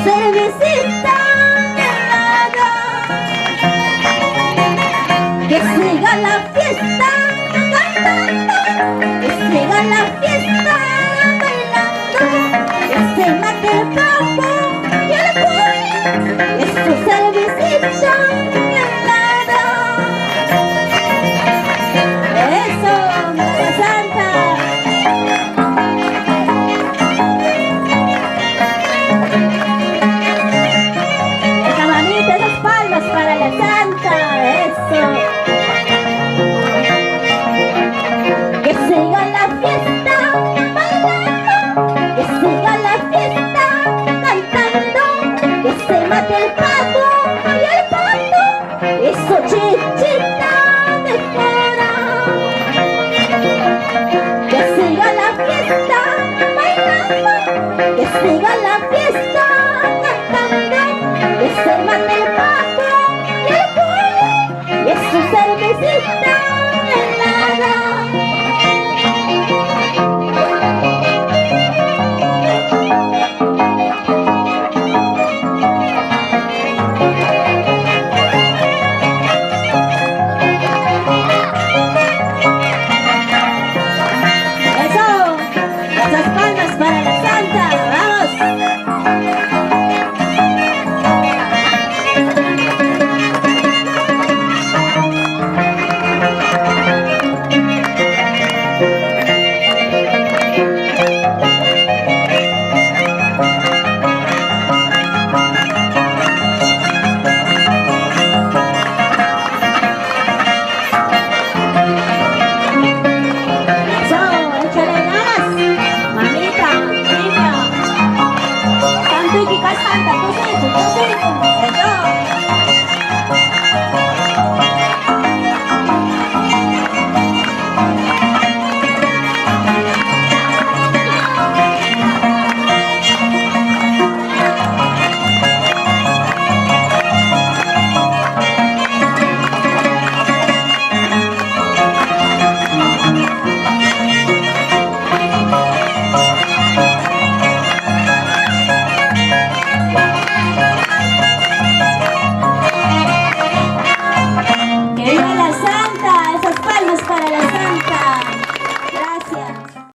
cervecita helada. Que siga la fiesta cantando, que siga la fiesta bailando, que se mate el pavo y el cuy, es su cervecita helada. Eso, Madre Santa. Para la Santa, eso. Que siga la fiesta bailando, que siga la fiesta cantando, que se mate el pato y el pato y su chichita de fuera. Que siga la fiesta bailando, que siga la fiesta cantando, que se mate el pato y su cervecita